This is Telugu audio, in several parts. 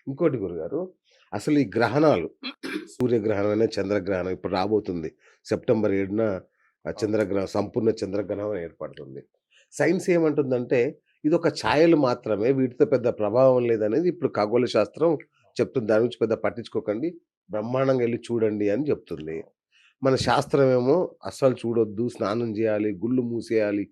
ఇంకోటి గురుగారు, అసలు ఈ గ్రహణాలు సూర్యగ్రహణం అయినా, చంద్రగ్రహణం ఇప్పుడు రాబోతుంది. సెప్టెంబర్ 7న అవును. చంద్రగ్రహణం సంపూర్ణ చంద్రగ్రహణం ఏర్పడుతుంది. సైన్స్ ఏమంటుందంటే, ఇదొక ఛాయలు మాత్రమే. వీటితో పెద్ద ప్రభావం లేదనేది ఇప్పుడు ఖగోళ శాస్త్రం చెప్తుంది. దాని గురించి పెద్ద పట్టించుకోకండి. బ్రహ్మాండంగా ఎళ్లి చూడండి అని జెప్తుంది. అవును. మన శాస్త్రమేమో అస్సలు చూడొద్దు, స్నానం జేయాలి, గుళ్ళు మూసేయాలి,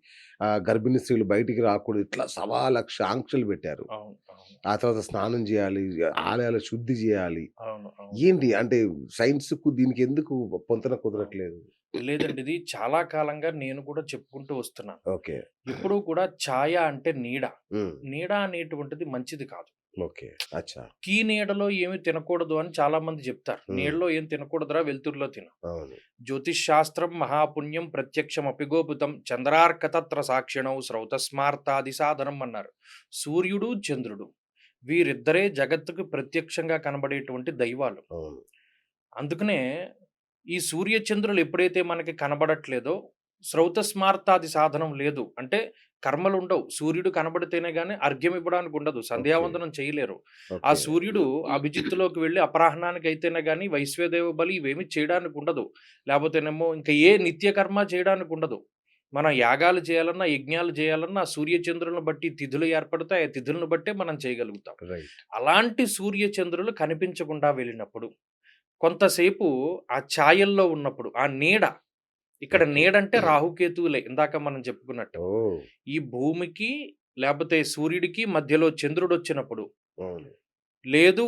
గర్భిణీ స్త్రీలు బయటికి రాకూడదు. ఇట్లా సవా లక్ష ఆంక్షలు పెట్టారు. అవును. అవును. ఆ తర్వాత స్నానం జేయాలి, ఆలయాల శుద్ధి జేయాలి. అవును. అవును. ఏంటి అంటే సైన్స్‌కు దీనికెందుకు పొంతన అవును. కుదరట్లేదు? లేదండి. ఇది చాలా కాలంగా నేను కూడా చెప్పుకుంటూ వస్తున్నాను. ఓకే. ఎప్పుడూ కూడా ఛాయ అంటే నీడ. హ్మ్. నీడ అనేటువంటిది మంచిది కాదు. ఓకే. అచ్చా! నీడలో ఏమి తినకూడదు అని చాలామంది జెప్తారు. హ్మ్. నీడలో ఏం తినకూడదురా వెలుతురులో తిను. అవును. జ్యోతిష్ శాస్త్రం మహాపుణ్యం ప్రత్యక్షమపిగోపుతం చంద్రార్కతత్ర సాక్షిణౌ స్రౌతస్మార్తాది సాధనం అన్నారు. సూర్యుడు, చంద్రుడు వీరిద్దరే జగత్తుకు ప్రత్యక్షంగా కనబడేటువంటి దైవాలు. అవును. అందుకనే ఈ సూర్య చంద్రులు ఎప్పుడైతే మనకి కనబడట్లేదో స్రౌతస్మార్తాది సాధనం లేదు. అంటే కర్మలుండవు. సూర్యుడు కనబడితేనే గాని అర్ఘ్యం ఇవ్వడానికి ఉండదు. ఓకే. సంధ్యావందనం చేయలేరు. ఆ ఓకే. సూర్యుడు అభిజిత్తులోకి వెళ్లి అపరాహ్నానికి అయితేనే గాని వైశ్వదేవ బలి ఇవేమి చేయడానికి ఉండదు. లేపోతేనేమో ఇంకా ఏ నిత్య కర్మ చేయడానికి ఉండదు. మనం యాగాలు చేయాలన్నా, యజ్ఞాలు చేయాలన్నా సూర్య చంద్రులను బట్టి తిథులు ఏర్పడతాయి. ఆ తిథులను బట్టే మనం చేయగలుగుతాం. రైట్. అలాంటి సూర్య చంద్రులు కనిపించకుండా వెళ్ళినప్పుడు కొంతసేపు ఆ ఛాయల్లో ఉన్నప్పుడు, ఆ నీడ ఇక్కడ ఓకే. నీడంటే రాహుకేతువులే ఇందాక మనం చెప్పుకున్నట్టు. ఓహ్! ఈ భూమికి లేపోతే సూర్యుడికి మధ్యలో చంద్రుడొచ్చినప్పుడు, అవును. లేదు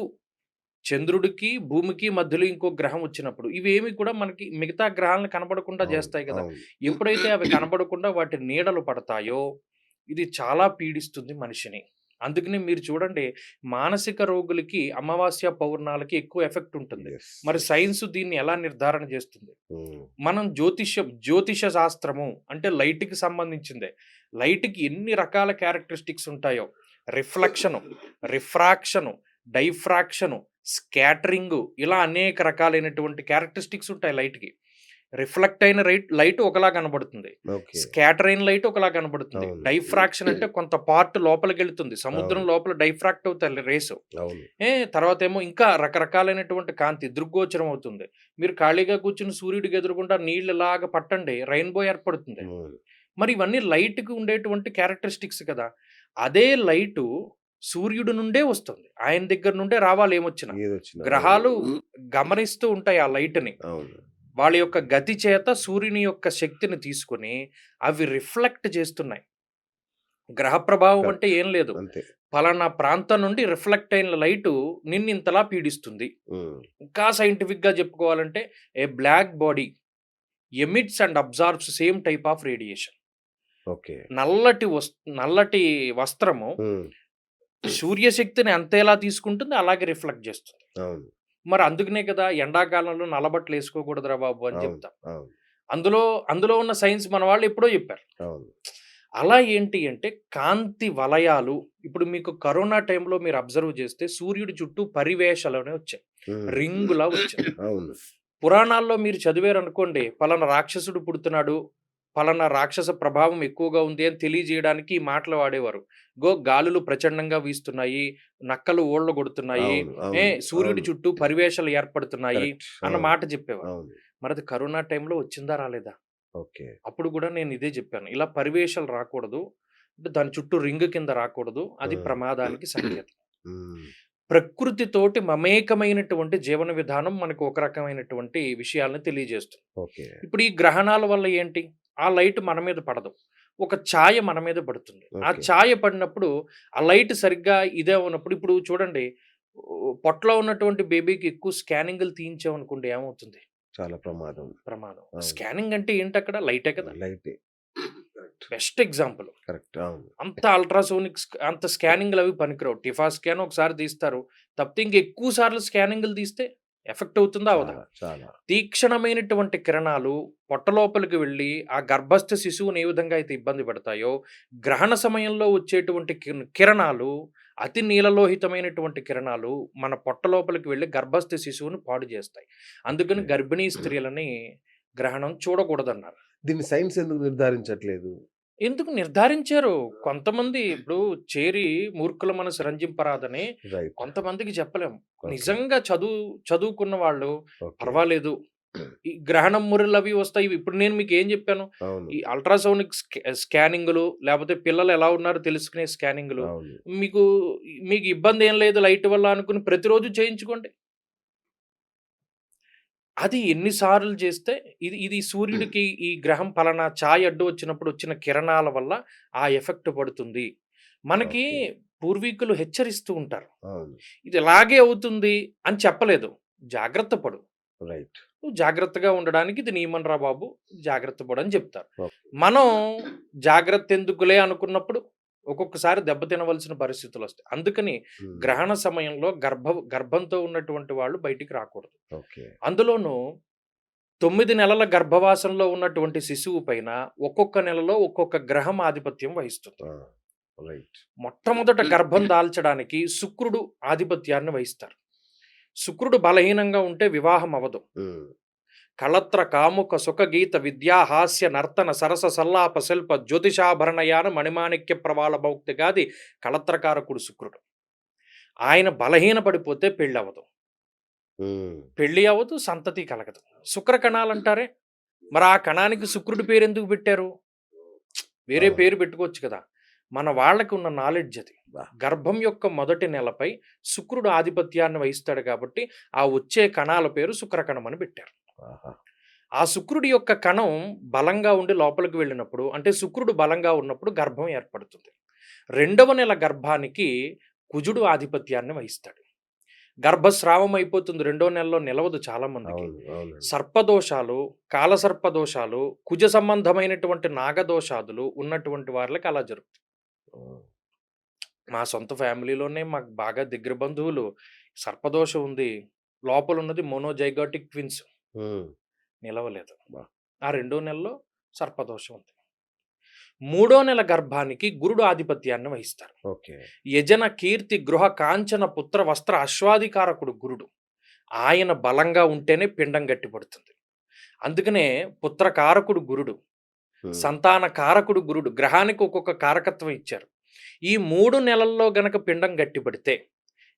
చంద్రుడికి, భూమికి మధ్యలో ఇంకో గ్రహం వచ్చినప్పుడు, ఇవేమి కూడా మనకి మిగతా గ్రహాలను కనబడకుండా అవును. జేస్తాయి గదా! అవును. ఎప్పుడైతే అవి కనబడకుండా వాటి నీడలు పడతాయో, ఇది చాలా పీడిస్తుంది మనిషిని. అందుకనే మీరు చూడండి మానసిక రోగులకి అమావాస్య, పౌర్ణాలకి ఎక్కువ ఎఫెక్ట్ ఉంటుంది. యెస్. మరి యెస్. సైన్స్ దీన్ని ఎలా నిర్ధారణ జేస్తుంది? హ్మ్. మనం జ్యోతిష శాస్త్రము అంటే లైట్‌కి సంబంధించిందే. లైట్‌కి ఎన్ని రకాల క్యారెక్టరిస్టిక్స్ ఉంటాయో రిఫ్లెక్షను, రిఫ్రాక్షను, డైఫ్రాక్షను, స్కాటరింగు ఇలా అనేక రకాలైనటువంటి క్యారెక్టరిస్టిక్స్ ఉంటాయి లైట్‌కి. రిఫ్లెక్ట్ అయిన లైట్ ఒకలా కనబడుతుంది. ఓకే. స్కాటర్ అయిన లైట్ ఒకలా కనబడుతుంది. అవును. డైఫ్రాక్షన్ అంటే కొంత పార్ట్ లోపలికెళ్తుంది. సముద్రం అవును. లోపల డైఫ్రాక్ట్ అవుతాయి రేసు. అవును. తర్వాతేమో ఇంకా రకరకాలైనటువంటి కాంతి దృగ్గోచరం అవుతుంది. మీరు ఖాళీగా కూర్చొని సూర్యుడికి ఎదురుగుండా నీళ్ళు ఇలాగ పట్టండి రెయిన్‌బో ఏర్పడుతుంది. అవును. మరి ఇవన్నీ లైట్‌కి ఉండేటువంటి క్యారెక్టరిస్టిక్స్ కదా! అదే లైటు సూర్యుడి నుండే వస్తుంది. ఆయన దగ్గర నుండే రావాలి ఏమొచ్చినా. ఏదొచ్చినా. అవును. గ్రహాలు గమనిస్తూ ఉంటాయి ఆ లైట్‌ని. అవును. వాళ్ళ యొక్క గతి చేత సూర్యుని యొక్క శక్తిని తీసుకొని అవి రిఫ్లెక్ట్ చేస్తున్నాయి. గ్రహ ప్రభావం అంటే కరెక్ట్. ఏం లేదు. అంతే. పలానా ప్రాంతం నుండి రిఫ్లెక్ట్ అయిన లైటు నిన్నింతలా పీడిస్తుంది. హ్మ్. ఇంకా సైంటిఫిక్‌గా చెప్పుకోవాలంటే a black body emits and absorbs same type of radiation. Okay. నల్లటి నల్లటి వస్త్రము హ్మ్. సూర్యశక్తిని ఎంతెలా తీసుకుంటుందో అలాగే రిఫ్లెక్ట్ చేస్తుంది. అవును. మరి అందుకనే కదా ఎండాకాలంలో నల్లబట్టలేసుకోకూడదురా బాబు అని అవును. చెప్తాం. అవును. అందులో అందులో ఉన్న సైన్స్ మన వాళ్ళు ఎప్పుడో చెప్పారు. అవును. అలా ఏంటి అంటే కాంతి వలయాలు ఇప్పుడు మీకు కరోనా టైంలో మీరు అబ్జర్వ్ చేస్తే సూర్యుడి చుట్టూ పరివేషాలనే వచ్చాయి. హ్మ్. రింగులా వచ్చాయి. అవును. పురాణాల్లో మీరు చదివారనుకోండి పలానా రాక్షసుడు పుడుతున్నాడు. పలానా రాక్షస ప్రభావం ఎక్కువగా ఉంది అని తెలియజేయడానికి ఈ మాటలు వాడేవారు. గాలులు ప్రచండంగా వీస్తున్నాయి. నక్కలు ఊళ్ళగొడుతున్నాయి. అవును. అవును. సూర్యుడి అవును. చుట్టూ పరివేషాలు ఏర్పడుతున్నాయి కరెక్ట్. అన్న అవును. మాట చెప్పేవారు. అవును. మరది కరోనా టైంలో వచ్చిందా? రాలేదా? ఓకే. అప్పుడు కూడా నేను ఇదే జెప్పాను. ఇలా పరివేషాలు రాకూడదు. అంటే దాని చుట్టూ రింగ్ కింద రాకూడదు. అది హ్మ్. ప్రమాదానికి సంకేతం. హ్మ్. ప్రకృతితోటి మమేకమైనటువంటి జీవన విధానం మనకు ఒక రకమైనటువంటి విషయాలను తెలియజేస్తుంది. ఓకే. ఇప్పుడు ఈ గ్రహణాల వల్ల ఏంటి? ఆ లైట్ మన మీద పడదు. ఒక ఛాయ మన మీద పడుతుంది. ఆ ఓకే. ఛాయ పడినప్పుడు ఆ లైట్ సరిగ్గా ఇదే ఉన్నప్పుడు ఇప్పుడు చూడండి పొట్టలో ఉన్నటువంటి బేబీకి ఎక్కువ స్కానింగ్‌లు తీయించామనుకోండి ఏమవుతుంది? చాలా ప్రమాదం. ప్రమాదం. అవును. స్కానింగ్ అంటే ఏంటక్కడ? లైటే కదా! లైటే. కరెక్ట్. Best example. కరెక్ట్. అవును. అంత అల్ట్రాసోనిక్ అంత స్కానింగ్‌లవి పనికిరావు. టిఫా స్కాన్ ఒకసారి తీస్తారు. తప్పితే ఇంకెక్కువ సార్లు స్కానింగ్‌లు తీస్తే ఎఫెక్ట్ అవుతుందా? అవ్వదా? చాలా. చాలా. తీక్షణమైనటువంటి కిరణాలు పొట్ట లోపలికి వెళ్ళి, ఆ గర్భస్థ శిశువుని ఏ విధంగా అయితే ఇబ్బంది పెడతాయో, గ్రహణ సమయంలో వచ్చేటువంటి కిరణాలు అతి నీలలోహితమైనటువంటి కిరణాలు మన పొట్ట లోపలికి వెళ్ళి గర్భస్థ శిశువుని పాడు చేస్తాయి. అందుకని ఓకే. గర్భిణీ స్త్రీలని గ్రహణం చూడకూడదన్నారు. దీన్ని సైన్స్ ఎందుకు నిర్ధారించట్లేదు? ఎందుకు నిర్ధారించారు. కొంతమంది ఇప్పుడు చేరి మూర్ఖుల మనసు రంజింపరాదని రైట్. కొంతమందికి చెప్పలేము. ఓకే. నిజంగా చదువుకున్న వాళ్ళు ఓకే. పర్వాలేదు. ఈ గ్రహణం ముర్రులవి వస్తాయి. ఇప్పుడు నేను మీకేం చెప్పాను? అవును. ఈ అల్ట్రాసౌనిక్ స్కానింగులు లేపోతే పిల్లలు ఎలా ఉన్నారో తెలుసుకునే స్కానింగులు. అవును. మీకు మీకు ఇబ్బందేం లేదు లైట్ వల్ల అనుకుని ప్రతిరోజు చేయించుకోండి. అది ఎన్ని సార్లు చేస్తే ఇది సూర్యుడికి ఈ గ్రహం పలానా ఛాయ అడ్డు వచ్చినప్పుడు వచ్చిన కిరణాల వల్ల ఆ ఎఫెక్ట్ పడుతుంది. మనకి ఓకే. పూర్వీకులు హెచ్చరిస్తూ ఉంటారు. అవును. ఇది ఇలాగే అవుతుంది అని చెప్పలేదు. జాగ్రత్త పడు. రైట్. నువ్వు జాగ్రత్తగా ఉండడానికి ఇది నియమం రా బాబు. జాగ్రత్త పడు అని చెప్తారు. ఓకే. మనం జాగ్రత్త ఎందుకులే అనుకున్నప్పుడు ఒక్కొక్కసారి దెబ్బ తినవలసిన పరిస్థితులొస్తాయి. అందుకని హ్మ్. గ్రహణ సమయంలో గర్భంతో ఉన్నటువంటి వాళ్ళు బయటికి రాకూడదు. ఓకే. అందులోనూ 9 నెలల గర్భవాసంలో ఉన్నటువంటి శిశువు పైన ఒక్కొక్క నెలలో ఒక్కొక్క గ్రహం ఆధిపత్యం వహిస్తుంది. ఆ! రైట్. మొట్టమొదట గర్భం దాల్చడానికి శుక్రుడు ఆధిపత్యాన్ని వహిస్తారు. శుక్రుడు బలహీనంగా ఉంటే వివాహం అవ్వదు. హ్మ్. కళత్ర కాముక సుఖగీత విద్యా హాస్య నర్తన సరస సల్లాప శిల్ప జ్యోతిషాభరణయాన మణిమాణిక్య ప్రవాళ భౌక్తిగాది కళత్రకారకుడు శుక్రుడు. ఆయన బలహీన పడిపోతే పెళ్ళవదు. హ్మ్. పెళ్లి అవ్వదు, సంతతి కలగదు. శుక్ర కణాలంటారే, మరి ఆ కణానికి శుక్రుడి పేరెందుకు పెట్టారు? వేరే అవును. పేరు పెట్టుకోవచ్చు కదా! మన వాళ్ళకి ఉన్న నాలెడ్జ్ అది. బా! గర్భం యొక్క మొదటి నెలపై శుక్రుడు ఆధిపత్యాన్ని వహిస్తాడు కాబట్టి, ఆ వచ్చే కణాల పేరు శుక్రకణం అని పెట్టారు. ఆహా! ఆ శుక్రుడి యొక్క కణం బలంగా ఉండి లోపలికి వెళ్ళినప్పుడు, అంటే శుక్రుడు బలంగా ఉన్నప్పుడు గర్భం ఏర్పడుతుంది. రెండవ నెల గర్భానికి కుజుడు ఆధిపత్యాన్ని వహిస్తాడు. గర్భస్రావం అయిపోతుంది. రెండో నెలలో నిలవదు చాలా మందికి. అవును. అవునండి. సర్పదోషాలు, కాలసర్పదోషాలు, కుజ సంబంధమైనటువంటి నాగదోషాదులు ఉన్నటువంటి వాళ్ళకి అలా జరుగుతుంది. ఓహ్! మా సొంత ఫ్యామిలీలోనే మాకు బాగా దగ్గర బంధువులు సర్పదోషం ఉంది. లోపలున్నది మోనోజైగోటిక్ ట్విన్స్. హ్మ్. నిలవలేదు. అబ్బా! ఆ రెండో నెలలో సర్పదోషం ఉంది. మూడో నెల గర్భానికి గురుడు ఆధిపత్యాన్ని వహిస్తారు. ఓకే. యజన కీర్తి గృహ కాంచన పుత్ర వస్త్ర అశ్వాధికారకుడు గురుడు. ఆయన బలంగా ఉంటేనే పిండం గట్టిపడుతుంది. అందుకనే పుత్రకారకుడు గురుడు, హ్మ్. సంతాన కారకుడు గురుడు. గ్రహానికి ఒక్కొక్క కారకత్వం ఇచ్చారు. ఈ 3 నెలల్లో గనక పిండం గట్టిపడితే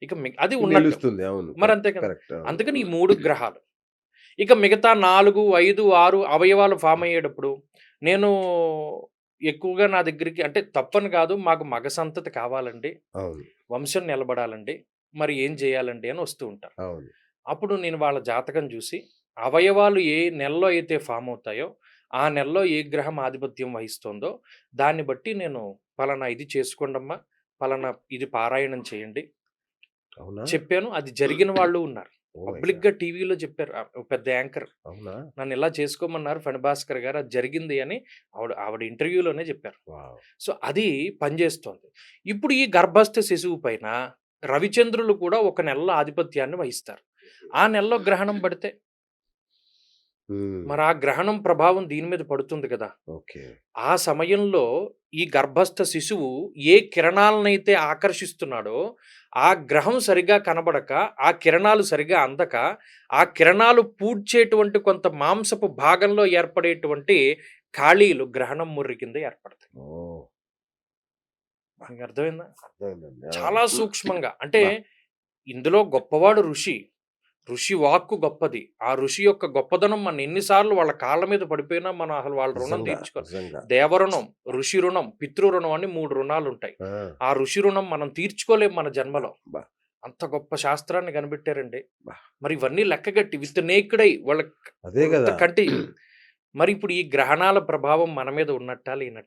ఇక అది ఉన్నట్టు. నిలుస్తుంది. అవును. మరి కరెక్ట్. అంతే కదా! కరెక్ట్. అవును. అందుకని ఈ 3 గ్రహాలు. ఇక మిగతా 4, 5, 6 అవయవాలు ఫార్మ్ అయ్యేటప్పుడు నేను ఎక్కువగా నా దగ్గరికి అంటే తప్పని కాదు. మాకు మగ సంతతి కావాలండి. అవును. వంశం నిలబడాలండి. మరి ఏం చేయాలండి అని వస్తూ ఉంటారు. అవును. అప్పుడు నేను వాళ్ళ జాతకం చూసి అవయవాలు ఏ నెలలో అయితే ఫామ్ అవుతాయో, ఆ నెలలో ఏ గ్రహం ఆధిపత్యం వహిస్తుందో దాన్ని బట్టి నేను పలానా ఇది చేసుకోండమ్మా, పలానా ఇది పారాయణం చేయండి అవునా? చెప్పాను. అది జరిగిన వాళ్ళు ఉన్నారు. Oh my God! పబ్లిక్‌గా టీవీలో చెప్పారు. ఒక పెద్ద యాంకర్. అవునా? నన్ను ఇలా చేసుకోమన్నారు ఫణిభాస్కర్ గారు. అది జరిగింది అని ఆవిడ ఇంటర్వ్యూలోనే చెప్పారు. వావ్! సో, అది పనిచేస్తోంది. ఇప్పుడు ఈ గర్భస్థ శిశువు పైన రవిచంద్రులు కూడా ఒక నెలలో ఆధిపత్యాన్ని వహిస్తారు. ఆ నెలలో గ్రహణం పడితే హ్మ్. మరి ఆ గ్రహణం ప్రభావం దీని మీద పడుతుంది కదా! ఓకే. ఆ సమయంలో ఈ గర్భస్థ శిశువు ఏ కిరణాలనైతే ఆకర్షిస్తున్నాడో, ఆ గ్రహం సరిగ్గా కనబడక, ఆ కిరణాలు సరిగ్గా అందక, ఆ కిరణాలు పూడ్చేటువంటి కొంత మాంసపు భాగంలో ఏర్పడేటువంటి ఖాళీలు గ్రహణం ముర్రి కింద ఏర్పడతాయి. ఓహ్! మీకు అర్థమైందా? అర్థమైందండి. ఆ! చాలా సూక్ష్మంగా. అంటే అబ్బా! ఇందులో గొప్పవాడు ఋషి. ఋషి వాక్కు గొప్పది. ఆ ఋషి యొక్క గొప్పదనం మన ఎన్ని సార్లు వాళ్ళ కాళ్ళ మీద పడిపోయినా మనం అసలు వాళ్ళ రుణం నిజంగా. తీర్చుకోలేం. నిజంగా. దేవరుణం, ఋషి రుణం, పితృ రుణం అని 3 రుణాలుంటాయి. ఆ! ఆ ఋషి రుణం మనం తీర్చుకోలేం మన జన్మలో. అబ్బా! అంత గొప్ప శాస్త్రాన్ని కనిపెట్టారండి. అబ్బా! మరి ఇవన్నీ లెక్కగట్టి విత్ నేక్డ్ ఐ అదే ఉత్త గదా! కంటి మరి ఇప్పుడు ఈ గ్రహణాల ప్రభావం మన మీద ఉన్నట్టా? లేనట్టా?